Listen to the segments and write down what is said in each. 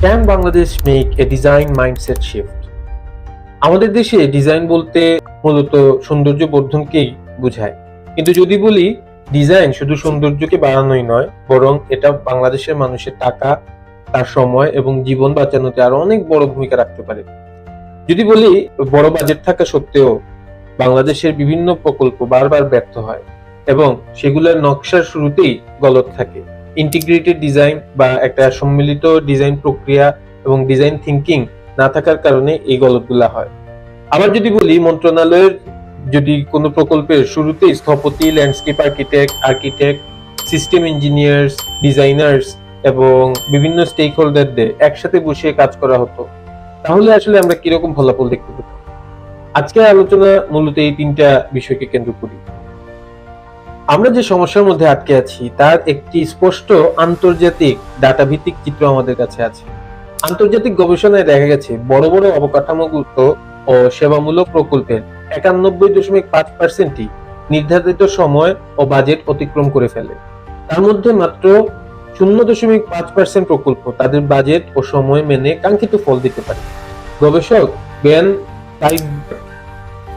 Can Bangladesh make a design mindset shift? আমাদের দেশে design বলতে মূলত সৌন্দর্য বর্ধনকেই বোঝায়, কিন্তু যদি বলি ডিজাইন শুধু সৌন্দর্যকে বাড়ানোই নয়, বরং এটা বাংলাদেশের মানুষের টাকা, তার সময় এবং জীবন বাঁচানোতে আরো অনেক বড় ভূমিকা রাখতে পারে। যদি বলি বড় বাজেট থাকা সত্ত্বেও বাংলাদেশের বিভিন্ন প্রকল্প বারবার ব্যর্থ হয় এবং সেগুলোর নকশার শুরুতেই গলত থাকে। ইন্টিগ্রেটেড ডিজাইন বা একটা সম্মিলিত ডিজাইন প্রক্রিয়া এবং ডিজাইন থিঙ্কিং না থাকার কারণে এই গলতগুলা হয়। আবার যদি বলি মন্ত্রণালয়ের যদি কোনো প্রকল্পের শুরুতেই স্থপতি, landscape architect, system engineers, designers এবং বিভিন্ন স্টেক হোল্ডারদের একসাথে বসিয়ে কাজ করা হতো, তাহলে আসলে আমরা কিরকম ফলাফল দেখতে পেতাম। আজকের আলোচনা মূলত এই তিনটা বিষয়কে কেন্দ্র করি। আমরা যে সমস্যার মধ্যে আটকে আছি তার একটি স্পষ্ট আন্তর্জাতিক ডাটা ভিত্তিক চিত্র আমাদের কাছে আছে। আন্তর্জাতিক গবেষণায় দেখা গেছে বড় বড় অবকাঠামোগত ও সেবামূলক প্রকল্পের 91.5%ই নির্ধারিত সময় ও বাজেট অতিক্রম করে ফেলে। তার মধ্যে মাত্র 0.5% প্রকল্প তাদের বাজেট ও সময় মেনে কাঙ্ক্ষিত ফল দিতে পারে। গবেষক বেন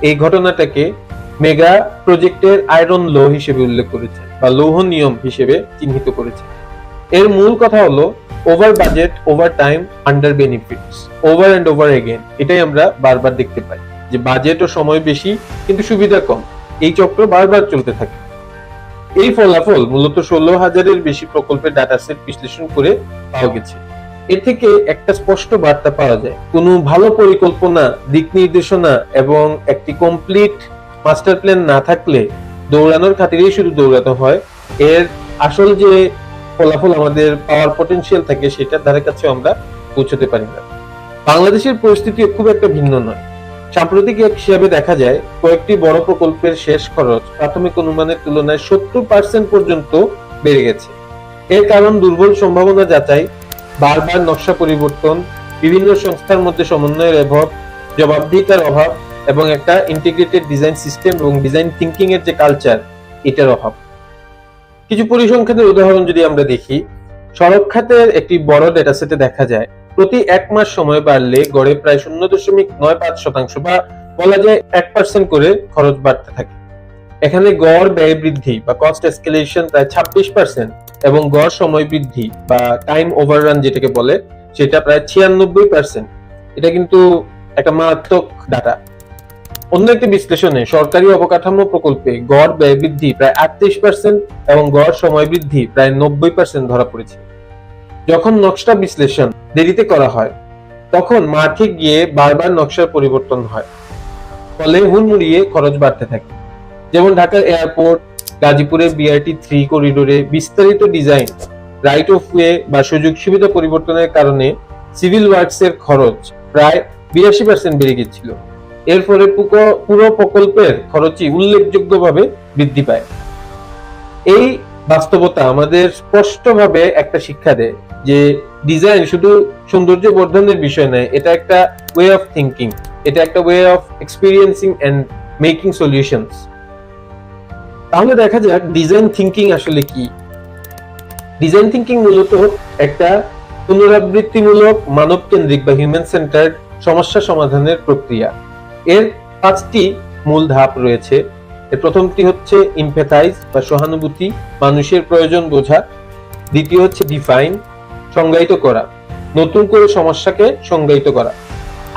এই ঘটনাটাকে মেগা প্রজেক্টের আয়রন ল হিসেবে উল্লেখ করেছে বা লৌহ নিয়ম হিসেবে চিহ্নিত করেছে। এর মূল কথা হলো over budget, over time, under benefits, over and over again. এটাই আমরা বারবার দেখতে পাই যে বাজেট ও সময় বেশি কিন্তু সুবিধা কম, এই চক্র বারবার চলতে থাকে। এই ফলাফল মূলত 16,000-এর বেশি প্রকল্পের ডাটাসেট বিশ্লেষণ করে পাওয়া গেছে। এর থেকে একটা স্পষ্ট বার্তা পাওয়া যায়, কোনো ভালো পরিকল্পনা, দিক নির্দেশনা এবং একটি কমপ্লিট মাস্টার প্ল্যান না থাকলে দৌড়ানোর খাতিরেই শুধু দৌড়াতে হয়। এর আসল যে ফলাফল আমাদের পাওয়ার পটেনশিয়াল থাকে সেটার ধারে কাছে আমরা পৌঁছতে পারি না। বাংলাদেশের পরিস্থিতি খুব একটা ভিন্ন নয়। সাম্প্রতিক এক হিসাবে দেখা যায় কয়েকটি বড় প্রকল্পের শেষ খরচ প্রাথমিক অনুমানের তুলনায় 70% পর্যন্ত বেড়ে গেছে। এর কারণ দুর্বল সম্ভাবনা যাচাই, বারবার নকশা পরিবর্তন, বিভিন্ন সংস্থার মধ্যে সমন্বয়ের অভাব, জবাবদিহিতার অভাব এবং একটা ইন্টিগ্রেটেড ডিজাইন সিস্টেম এবং ডিজাইন থিঙ্কিং এর যে কালচার, এটার অভাব। কিছু পরিসংখ্যানের উদাহরণ যদি আমরা দেখি, সড়ক খাতের একটি বড় ডেটাসেটে দেখা যায় প্রতি 1 মাস সময় বাড়লে গড়ে প্রায় 0.95% বা বলা যায় 1% করে খরচ বাড়তে থাকে। এখানে গড় ব্যয় বৃদ্ধি বা কস্ট এসকেলেশন প্রায় 26% এবং গড় সময় বৃদ্ধি বা টাইম ওভাররান যেটাকে বলে সেটা প্রায় 96%। এটা কিন্তু একটা মারাত্মক ডাটা। অন্য একটি বিশ্লেষণে সরকারি অবকাঠামো প্রকল্পে গড় ব্যয় বৃদ্ধি প্রায় 38% এবং গড় সময় বৃদ্ধি প্রায় 90% ধরা পড়েছে। যখন নকশা বিশ্লেষণ দেরিতে করা হয় তখন মাঠে গিয়ে বারবার নকশার পরিবর্তন হয়, ফলে হুড়মুড়িয়ে খরচ বাড়তে থাকে। যেমন ঢাকার এয়ারপোর্ট, গাজীপুরের BRT-3 করিডোরে বিস্তারিত ডিজাইন, রাইট অফ ওয়ে বা সুযোগ সুবিধা পরিবর্তনের কারণে সিভিল ওয়ার্কস এর খরচ প্রায় 82% বেড়ে গিয়েছিল। এর ফলে পুরো প্রকল্পের খরচই উল্লেখযোগ্যভাবে বৃদ্ধি পায়। এই বাস্তবতা আমাদের স্পষ্টভাবে একটা শিক্ষা দেয় যে ডিজাইন শুধু সৌন্দর্য বর্ধনের বিষয় নয়, এটা একটা ওয়ে অফ থিঙ্কিং, এটা একটা way of experiencing and making solutions. তাহলে দেখা যাক ডিজাইন থিঙ্কিং আসলে কি। ডিজাইন থিঙ্কিং মূলত একটা পুনরাবৃত্তিমূলক, মানব কেন্দ্রিক বা হিউম্যান সেন্টার্ড সমস্যা সমাধানের প্রক্রিয়া। এর 5টি মূল ধাপ রয়েছে। এর প্রথমটি হচ্ছে ইমপ্যাথাইজ বা সহানুভূতি, মানুষের প্রয়োজন বোঝা। দ্বিতীয় হচ্ছে ডিফাইন, সংজ্ঞায়িত করা, নতুন করে সমস্যাকে সংজ্ঞায়িত করা।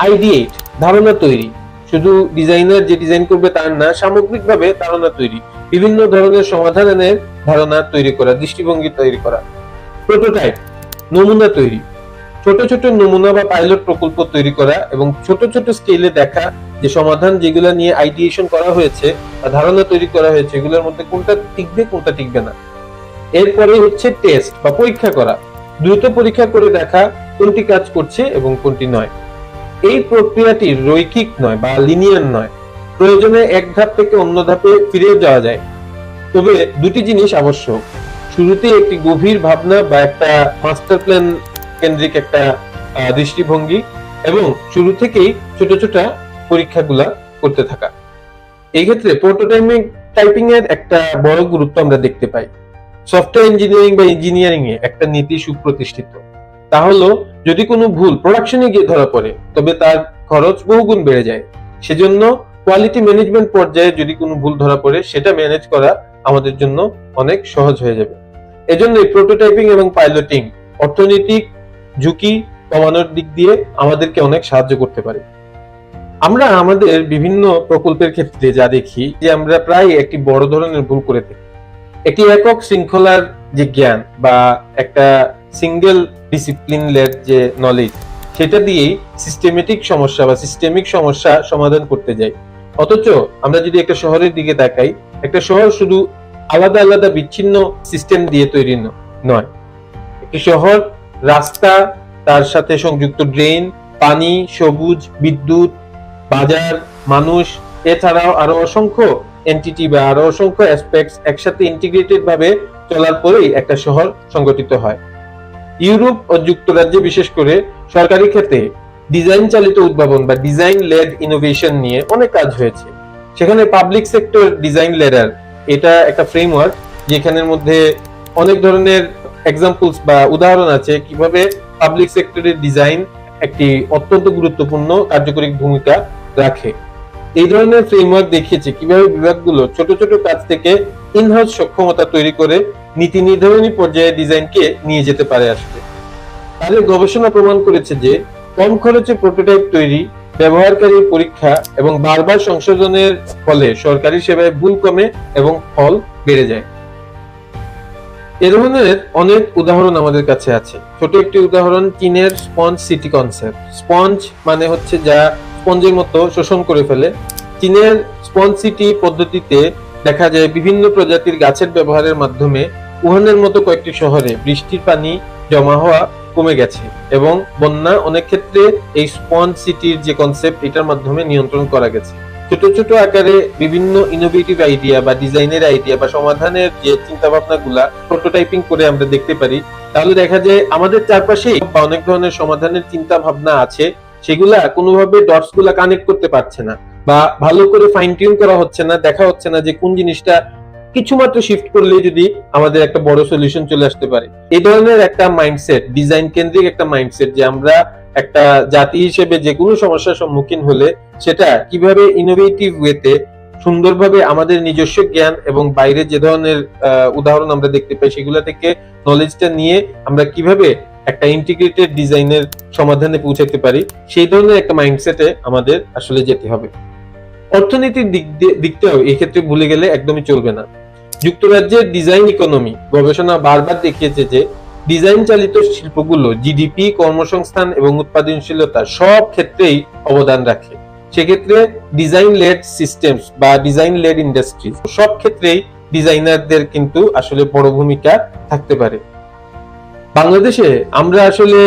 আইডিয়েট, ধারণা তৈরি, শুধু ডিজাইনার যে ডিজাইন করবে তার না, সামগ্রিকভাবে ধারণা তৈরি, বিভিন্ন ধরনের সমাধানের ধারণা তৈরি করা, দৃষ্টিভঙ্গি তৈরি করা। প্রোটোটাইপ, নমুনা তৈরি, ছোট ছোট নমুনা বা পাইলট প্রকল্প তৈরি করা এবং ছোট ছোট স্কেলে দেখা যে সমাধান যেগুলো নিয়ে আইডিয়েশন করা হয়েছে বা ধারণা তৈরি করা হয়েছে এগুলোর মধ্যে কোনটা টিকবে কোনটা টিকবে না। এরপরে হচ্ছে টেস্ট বা পরীক্ষা করা, দ্রুত পরীক্ষা করে দেখা কোনটি কাজ করছে এবং কোনটি নয়। এই প্রক্রিয়াটি রৈখিক নয় বা লিনিয়ার নয়, প্রয়োজনে এক ধাপ থেকে অন্য ধাপে ফিরে যাওয়া যায়। তবে দুটি জিনিস আবশ্যক, শুরুতে একটি গভীর ভাবনা বা একটা মাস্টার প্ল্যান কেন্দ্রিক একটা দৃষ্টিভঙ্গি এবং শুরু থেকেই ছোট ছোট পরীক্ষাগুলা করতে থাকা। এই ক্ষেত্রে প্রোটোটাইপিং এর একটা বড় গুরুত্ব আমরা দেখতে পাই। সফটওয়্যার ইঞ্জিনিয়ারিং বা ইঞ্জিনিয়ারিং এ একটা নীতি সুপ্রতিষ্ঠিত, তা হলো যদি কোনো ভুল প্রোডাকশনে গিয়ে ধরা পড়ে তবে তার খরচ বহুগুণ বেড়ে যায়। সেজন্য কোয়ালিটি ম্যানেজমেন্ট পর্যায়ে যদি কোনো ভুল ধরা পড়ে সেটা ম্যানেজ করা আমাদের জন্য অনেক সহজ হয়ে যাবে। এজন্যই প্রোটোটাইপিং এবং পাইলটিং অর্থনৈতিক ঝুঁকি কমানোর দিক দিয়ে আমাদেরকে অনেক সাহায্য করতে পারে। আমরা আমাদের বিভিন্ন প্রকল্পের ক্ষেত্রে যা দেখি যে আমরা প্রায় একটি বড় ধরনের ভুল করে থাকি। একটি একক শৃঙ্খলার যে জ্ঞান বা একটা সিঙ্গেল ডিসিপ্লিন লেড যে নলেজ, সেটা দিয়েই সিস্টেমিক সমস্যা সমাধান করতে যাই। অথচ আমরা যদি একটা শহরের দিকে তাকাই, একটা শহর শুধু আলাদা আলাদা বিচ্ছিন্ন সিস্টেম দিয়ে তৈরি নয়। একটি শহর রাস্তা, তার সাথে সংযুক্ত ড্রেন, পানি, সবুজ, বিদ্যুৎ, বাজার, মানুষ, এছাড়াও আরো অসংখ্য এন্টিটি বা আরো অসংখ্য অ্যাসপেক্টস একসাথে ইন্টিগ্রেটেড ভাবে চলার পরেই একটা শহর সংগঠিত হয়। ইউরোপ ও যুক্তরাজ্যে বিশেষ করে সরকারি খাতে ডিজাইন চালিত উদ্ভাবন বা ডিজাইন লেড ইনোভেশন নিয়ে অনেক কাজ হয়েছে। সেখানে পাবলিক সেক্টর ডিজাইন লেডার এটা একটা ফ্রেমওয়ার্ক, যেখানের মধ্যে অনেক ধরনের এক্সাম্পলস বা উদাহরণ আছে কিভাবে পাবলিক সেক্টরের ডিজাইন একটি অত্যন্ত গুরুত্বপূর্ণ কার্যকরী ভূমিকা রাখে। এই ধরনের ফ্রেমওয়ার্ক দেখিয়েছে কিভাবে বিভাগগুলো ছোট ছোট কাজ থেকে ইনহাউস সক্ষমতা তৈরি করে নীতি নির্ধারণী পর্যায়ে ডিজাইনকে নিয়ে যেতে পারে। আসলে তাদের গবেষণা প্রমাণ করেছে যে কম খরচে প্রোটোটাইপ তৈরি, ব্যবহারকারীর পরীক্ষা এবং বারবার সংশোধনের ফলে সরকারি সেবায় ভুল কমে এবং ফল বেড়ে যায়। এ ধরনের অনেক উদাহরণ আমাদের কাছে আছে। ছোট একটি উদাহরণ চীনের স্পঞ্জ সিটি কনসেপ্ট। স্পঞ্জ মানে হচ্ছে যা স্পঞ্জের মতো শোষণ করে ফেলে। চীনের স্পঞ্জ সিটি পদ্ধতিতে দেখা যায় বিভিন্ন প্রজাতির গাছের ব্যবহারের মাধ্যমে উহানের মতো কয়েকটি শহরে বৃষ্টির পানি জমা হওয়া কমে গেছে এবং বন্যা অনেক ক্ষেত্রে এই স্পঞ্জ সিটির যে কনসেপ্ট এটার মাধ্যমে নিয়ন্ত্রণ করা গেছে। ছোট ছোট আকারে বিভিন্ন ইনোভেটিভ আইডিয়া বা ডিজাইনের আইডিয়া বা সমাধানের যে চিন্তা ভাবনা গুলা প্রোটোটাইপিং করে আমরা দেখতে পারি, তাহলে দেখা যায় আমাদের চারপাশে অনেক ধরনের সমাধানের চিন্তা ভাবনা আছে, সেগুলা কোনোভাবে ডটস গুলা কানেক্ট করতে পারছে না বা ভালো করে ফাইন টিউন করা হচ্ছে না, দেখা হচ্ছে না যে কোন জিনিসটা কিছু মাত্র শিফট করলে যদি আমাদের একটা বড় সলিউশন চলে আসতে পারে। এই ধরনের একটা মাইন্ডসেট, ডিজাইন কেন্দ্রিক একটা মাইন্ডসেট, যে আমরা একটা জাতি হিসেবে যে কোনো সমস্যার সম্মুখীন হলে সেটা কিভাবে ইনোভেটিভ ওয়েতে সুন্দরভাবে আমাদের নিজস্ব জ্ঞান এবং বাইরে যে ধরনের উদাহরণ আমরা দেখতে পাই সেগুলা থেকে নলেজটা নিয়ে আমরা কিভাবে একটা ইন্টিগ্রেটেড ডিজাইনের সমাধানে পৌঁছাতে পারি, সেই ধরনের একটা মাইন্ডসেটে আমাদের আসলে যেতে হবে। অর্থনীতির দিকটাও এই ক্ষেত্রে ভুলে গেলে একদমই চলবে না। যুক্তরাজ্যের ডিজাইন ইকোনমি গবেষণা বারবার দেখিয়েছে যে ডিজাইন চালিত শিল্পগুলো জিডিপি, কর্মসংস্থান এবং উৎপাদনশীলতা সব ক্ষেত্রেই অবদান রাখে। সেক্ষেত্রে ডিজাইন লেড সিস্টেমস বা ডিজাইন লেড ইন্ডাস্ট্রি সব ক্ষেত্রেই ডিজাইনারদের কিন্তু আসলে বড় ভূমিকা থাকতে পারে। বাংলাদেশে আমরা আসলে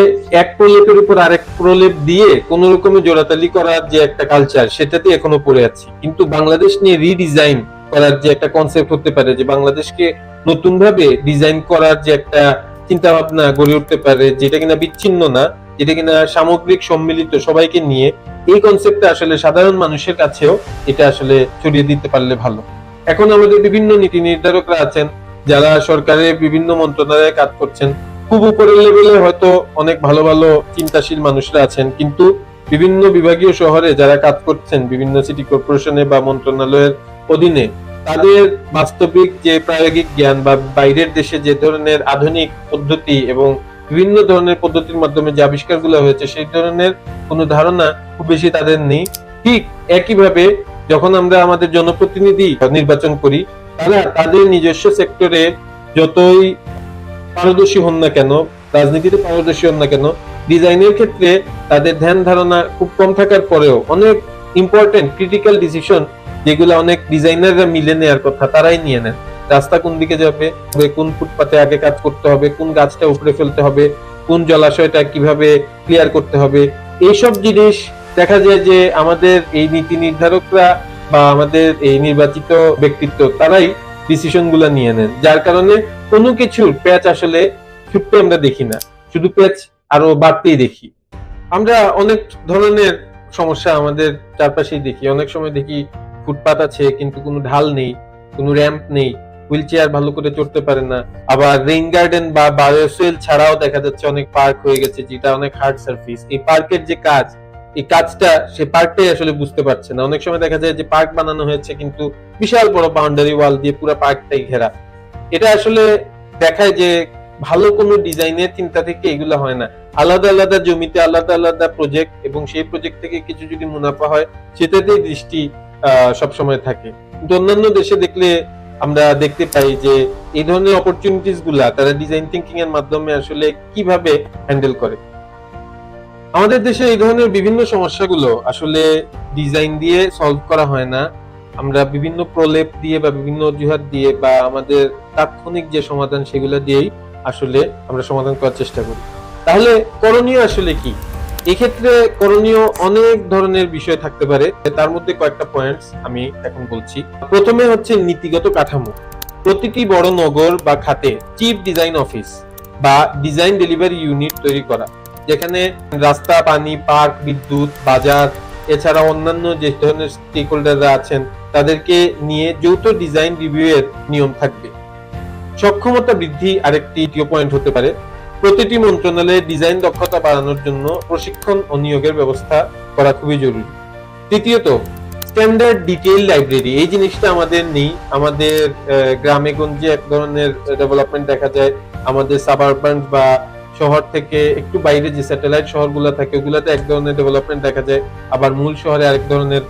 এক প্রলেপের উপর আরেক প্রলেপ দিয়ে কোন রকমে জোড়াতালি করার যে একটা কালচার, সেটাতে এখনো পড়ে আছি। কিন্তু বাংলাদেশ নিয়ে রিডিজাইন করার যে একটা কনসেপ্ট হতে পারে, যে বাংলাদেশকে নতুন ভাবে ডিজাইন করার যে একটা চিন্তা ভাবনা গড়ে উঠতে পারে, যেটা কিনা বিচ্ছিন্ন না, যেটা কিনা সামগ্রিক সম্মিলিত সবাইকে নিয়ে, এই কনসেপ্টটা আসলে সাধারণ মানুষের কাছেও এটা আসলে ছড়িয়ে দিতে পারলে ভালো। এখন আমাদের বিভিন্ন নীতি নির্ধারকরা আছেন যারা সরকারের বিভিন্ন মন্ত্রণালয়ে কাজ করছেন, খুব উপরের লেভেলে হয়তো অনেক ভালো ভালো চিন্তাশীল মানুষরা আছেন, কিন্তু বিভিন্ন বিভাগীয় শহরে যারা কাজ করছেন বিভিন্ন সিটি কর্পোরেশনে বা মন্ত্রণালয়ের অধীনে, তাদের বাস্তবিক যে প্রায়োগিক জ্ঞান বা বাইরের দেশে যে ধরনের আধুনিক পদ্ধতি এবং বিভিন্ন ধরনের পদ্ধতির মাধ্যমে যে আবিষ্কারগুলো হয়েছে সেই ধরনের কোনো ধারণা খুব বেশি তাদের নেই। ঠিক একইভাবে যখন আমরা আমাদের জনপ্রতিনিধি নির্বাচন করি, তারা তাদের নিজস্ব সেক্টরে যতই পারদর্শী হন না কেন, রাজনীতিতে পারদর্শী হন না কেন, ডিজাইনের ক্ষেত্রে তাদের ধ্যান ধারণা খুব কম থাকার পরেও অনেক ইম্পর্টেন্ট ক্রিটিক্যাল ডিসিশন যেগুলো অনেক ডিজাইনাররা মিলে নেওয়ার কথা তারাই নিয়ে নেন। রাস্তা কোন দিকে যাবে, কোন ফুটপাতে আগে কাজ করতে হবে, কোন গাছটা উপরে ফেলতে হবে, কোন জলাশয়টা কিভাবে ক্লিয়ার করতে হবে, এইসব জিনিস দেখা যায় যে আমাদের এই নীতি নির্ধারকরা বা আমাদের এই নির্বাচিত ব্যক্তিত্ব তারাই ডিসিশন গুলা নিয়ে নেন। যার কারণে কোনো কিছুর প্যাচ আসলে ছুটতে আমরা দেখি না, শুধু প্যাচ আরো বাড়তেই দেখি। আমরা অনেক ধরনের সমস্যা আমাদের চারপাশেই দেখি। অনেক সময় দেখি ফুটপাত আছে কিন্তু কোনো ঢাল নেই, কোনো র্যাম্প নেই, হুইল চেয়ার ভালো করে চড়তে পারে না। আবার রেইন গার্ডেন বা বায়োসুয়েল ছাড়াও দেখা যাচ্ছে অনেক পার্ক হয়ে গেছে যেটা অনেক হার্ড সার্ফেস। এই পার্কের যে কাজ, এই কাজটা সে পার্কটাই আসলে বুঝতে পারছে না। অনেক সময় দেখা যায় যে পার্ক বানানো হয়েছে কিন্তু বিশাল বড় বাউন্ডারি ওয়াল দিয়ে পুরো পার্কটাই ঘেরা। এটা আসলে দেখায় যে ভালো কোনো ডিজাইনের চিন্তা থেকে এগুলো হয় না। আলাদা আলাদা জমিতে আলাদা আলাদা প্রজেক্ট, এবং সেই প্রজেক্ট থেকে কিছু যদি মুনাফা হয় সেটাতেই দৃষ্টি সবসময় থাকে। কিন্তু অন্যান্য দেশে দেখলে আমরা দেখতে পাই যে এই ধরনের অপরচুনিটিস গুলা তারা ডিজাইন থিঙ্কিং এর মাধ্যমে আসলে কিভাবে হ্যান্ডেল করে। আমাদের দেশে এই ধরনের বিভিন্ন সমস্যাগুলো আসলে ডিজাইন দিয়ে সলভ করা হয় না। আমরা বিভিন্ন প্রলেপ দিয়ে বা বিভিন্ন অজুহাত দিয়ে বা আমাদের তাৎক্ষণিক যে সমাধান সেগুলো দিয়েই আসলে আমরা সমাধান করার চেষ্টা করি। তাহলে করণীয় আসলে কি? এক্ষেত্রে করণীয় অনেক ধরনের বিষয় থাকতে পারে, তার মধ্যে কয়েকটা পয়েন্টস আমি এখন বলছি। প্রথমে হচ্ছে নীতিগত কাঠামো। প্রতিটি বড় নগর বা খাতে চিফ ডিজাইন অফিস বা ডিজাইন ডেলিভারি ইউনিট তৈরি করা, যেখানে রাস্তা, পানি, পার্ক, বিদ্যুৎ, বাজার এছাড়া অন্যান্য যে ধরনের স্টেক হোল্ডাররা আছেন তাদেরকে নিয়ে যৌথ ডিজাইন রিভিউ এর নিয়ম থাকবে। সক্ষমতা বৃদ্ধি আরেকটি তৃতীয় পয়েন্ট হতে পারে। প্রতিটি মন্ত্রণালয়ে ডিজাইন দক্ষতা বাড়ানোর জন্য প্রশিক্ষণ ও নিয়োগের ব্যবস্থা করা খুবই জরুরি। তৃতীয়ত, স্ট্যান্ডার্ড ডিটেইল লাইব্রেরি। এই জিনিসটা আমাদের নেই। আমাদের গ্রামে গঞ্জে এক ধরনের ডেভেলপমেন্ট দেখা যায়, আমাদের সাবারবান বা শহর থেকে একটু বাইরে যে স্যাটেলাইট শহরগুলো থাকে ওগুলাতে এক ধরনের ডেভেলপমেন্ট দেখা যায়, আবার মূল শহরে আরেক ধরনের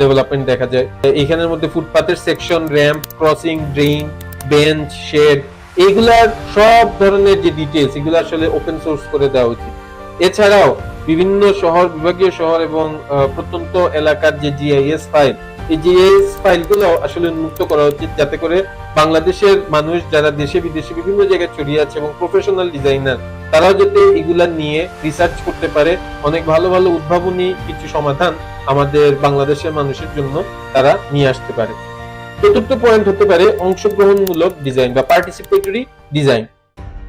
ডেভেলপমেন্ট দেখা যায়। এখানের মধ্যে ফুটপাথের section, ramp, crossing, drain, bench, shed, এইগুলার সব ধরনের যে ডিটেইলস এগুলো আসলে ওপেন সোর্স করে দেওয়া উচিত। এছাড়াও বিভিন্ন শহর, বিভাগীয় শহর এবং প্রত্যন্ত এলাকার যে জিআইএস ফাইল, এই জিআইএস ফাইলগুলো আসলে উন্মুক্ত করা উচিত, যাতে করে বাংলাদেশের মানুষ যারা দেশে বিদেশে বিভিন্ন জায়গায় ছড়িয়ে আছে এবং প্রফেশনাল ডিজাইনার তারাও যাতে এগুলা নিয়ে রিসার্চ করতে পারে। অনেক ভালো ভালো উদ্ভাবনী কিছু সমাধান আমাদের বাংলাদেশের মানুষের জন্য তারা নিয়ে আসতে পারে। চতুর্থ পয়েন্ট হতে পারে অংশগ্রহণমূলক ডিজাইন বা পার্টিসিপেটরি ডিজাইন।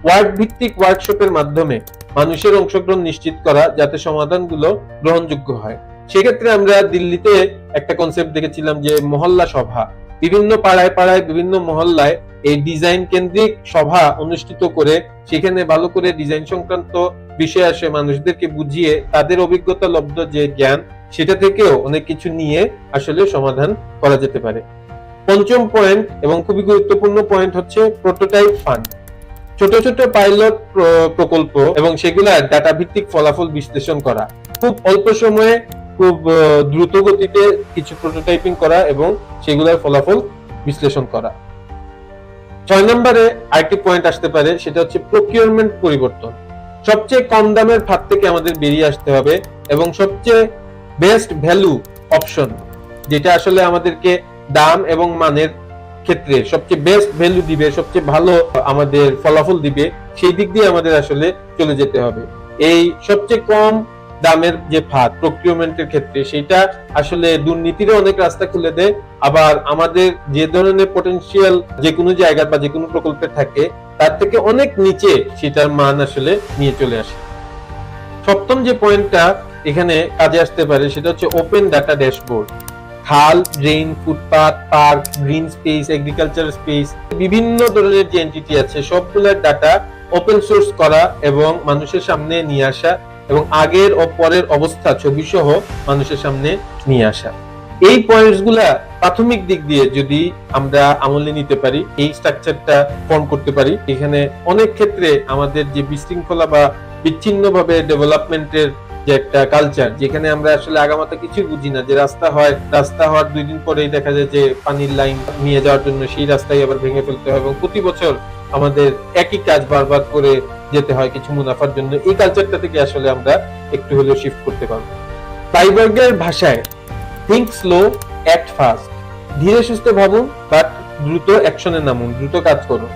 ওয়ার্ক ভিত্তিক ওয়ার্কশপের মাধ্যমে মানুষের অংশগ্রহণ নিশ্চিত করা যাতে সমাধানগুলো গ্রহণযোগ্য হয়। সেক্ষেত্রে আমরা দিল্লিতে একটা কনসেপ্ট দেখেছিলাম যে মহল্লা সভা। বিভিন্ন পাড়ায় পাড়ায় বিভিন্ন মহল্লায় এই ডিজাইন কেন্দ্রিক সভা অনুষ্ঠিত করে সেখানে ভালো করে ডিজাইন সংক্রান্ত বিষয় আসে মানুষদেরকে বুঝিয়ে তাদের অভিজ্ঞতা লব্ধ যে জ্ঞান সেটা থেকেও অনেক কিছু নিয়ে আসলে সমাধান করা যেতে পারে। পঞ্চম পয়েন্ট এবং খুবই গুরুত্বপূর্ণ পয়েন্ট হচ্ছে প্রোটোটাইপ ফান্ড। ছোট ছোট পাইলট প্রকল্প এবং সেগুলার ডাটা ভিত্তিক ফলাফল বিশ্লেষণ করা, খুব অল্প সময়ে খুব দ্রুত গতিতে কিছু প্রোটোটাইপিং করা এবং সেগুলার ফলাফল বিশ্লেষণ করা। 6 নম্বরে আরেকটি পয়েন্ট আসতে পারে, সেটা হচ্ছে প্রকিউরমেন্ট পরিবর্তন। সবচেয়ে কম দামের ফাঁদ থেকে আমাদের বেরিয়ে আসতে হবে এবং সবচেয়ে বেস্ট ভ্যালু অপশন, যেটা আসলে আমাদেরকে দাম এবং মানের ক্ষেত্রে সবচেয়ে বেস্ট ভ্যালু দিবে, সবচেয়ে ভালো আমাদের ফলাফল দিবে, সেই দিক দিয়ে আমাদের আসলে চলে যেতে হবে। এই সবচেয়ে কম দামের যে ফাঁদ প্রকিউরমেন্টের ক্ষেত্রে, সেটা আসলে দুর্নীতিরও অনেক রাস্তা খুলে দেয়, আবার আমাদের যে ধরনের পটেনশিয়াল যে কোনো জায়গা বা যে কোনো প্রকল্পে থাকে তার থেকে অনেক নিচে সেটার মান আসলে নিয়ে চলে আসে। সপ্তম যে পয়েন্টটা এখানে কাজে আসতে পারে সেটা হচ্ছে ওপেন ডাটা ড্যাশবোর্ড। খাল, drain, footpath, park, green space, agriculture space, বিভিন্ন ধরনের যে এন্টিটি আছে সবগুলোর ডাটা ওপেন সোর্স করা এবং মানুষের সামনে নিয়ে আসা এবং আগের ও পরের অবস্থা ছবি সহ মানুষের সামনে নিয়ে আসা। এই পয়েন্টস গুলা প্রাথমিক দিক দিয়ে যদি আমরা আমলে নিতে পারি, এই স্ট্রাকচারটা ফর্ম করতে পারি, এখানে অনেক ক্ষেত্রে আমাদের যে বিশৃঙ্খলা বা বিচ্ছিন্নভাবে ডেভেলপমেন্টের যে একটা কালচার, যেখানে আমরা আসলে আগামাথা কিছু বুঝি না, যে রাস্তা হয়, রাস্তা হওয়ার 2 দিন পরেই দেখা যায় যে পানির লাইন নিয়ে যাওয়ার জন্য সেই রাস্তায় আবার ভেঙে ফেলতে হয় এবং প্রতি বছর আমাদের একই কাজ বারবার করে যেতে হয় কিছু মুনাফার জন্য। এই কালচারটা থেকে আসলে আমরা একটু হলেও শিফট করতে পারবো। ক্লাইবার্গের ভাষায় থিঙ্ক স্লো, অ্যাক্ট ফাস্ট। ধীরে সুস্থে ভাবুন, বাট দ্রুত অ্যাকশনে নামুন, দ্রুত কাজ করুন।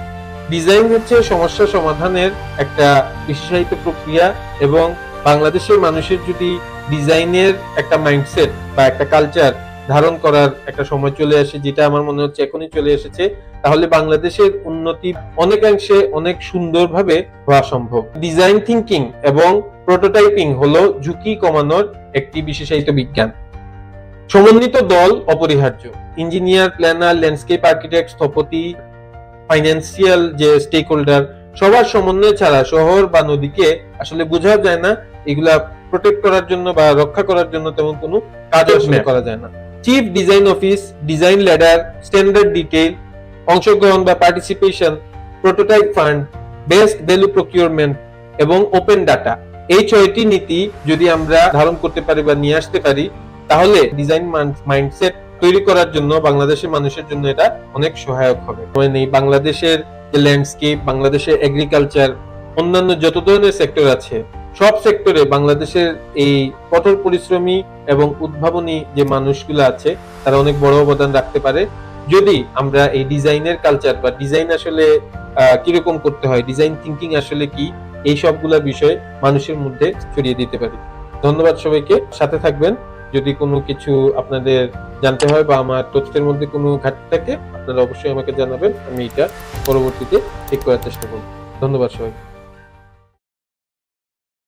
ডিজাইন হচ্ছে সমস্যা সমাধানের একটা বিশেষায়িত প্রক্রিয়া এবং বাংলাদেশের মানুষের যদি ডিজাইনের একটা মাইন্ডসেট বা একটা কালচার ধারণ করার একটা সময় চলে আসে, যেটা আমার মনে হচ্ছে এখনই চলে এসেছে, তাহলে বাংলাদেশের উন্নতি অনেকাংশে অনেক সুন্দরভাবে হওয়া সম্ভব। ডিজাইন থিঙ্কিং এবং প্রোটোটাইপিং হলো ঝুঁকি কমানোর একটি বিশেষায়িত বিজ্ঞান। সমন্বিত দল অপরিহার্য। ইঞ্জিনিয়ার, প্ল্যানার, ল্যান্ডস্কেপ আর্কিটেক্ট, স্থপতি, ফাইন্যান্সিয়াল যে স্টেক হোল্ডার, সবার সমন্বয় ছাড়া শহর বা নদীকে আসলে বোঝা যায় না, এগুলা প্রোটেক্ট করার জন্য বা রক্ষা করার জন্য তেমন কোনো কাজ আসলে করা যায় না। Chief design office, design ladder, standard detail, অংশগ্রহণ বা participation, prototype fund, best value procurement এবং ওপেন ডাটা, এই 6টি নীতি যদি আমরা ধারণ করতে পারি বা নিয়ে আসতে পারি, তাহলে ডিজাইন মাইন্ডসেট তৈরি করার জন্য বাংলাদেশের মানুষের জন্য এটা অনেক সহায়ক হবে। বাংলাদেশের যে ল্যান্ডস্কেপ, বাংলাদেশের এগ্রিকালচার, অন্যান্য যত ধরনের সেক্টর আছে, সব সেক্টরে বাংলাদেশের এই কঠোর পরিশ্রমী এবং উদ্ভাবনী যে মানুষগুলো আছে, তারা অনেক বড় অবদান রাখতে পারে যদি আমরা এই ডিজাইনের কালচার বা ডিজাইন আসলে কিরকম করতে হয়, ডিজাইন থিঙ্কিং আসলে কি, এই সবগুলা বিষয় মানুষের মধ্যে ছড়িয়ে দিতে পারি। ধন্যবাদ সবাইকে, সাথে থাকবেন। যদি কোনো কিছু আপনাদের জানতে হয় বা আমার তথ্যের মধ্যে কোনো ঘাটতি থাকে, আপনারা অবশ্যই আমাকে জানাবেন, আমি এটা পরবর্তীতে ঠিক করার চেষ্টা করব। ধন্যবাদ সবাইকে।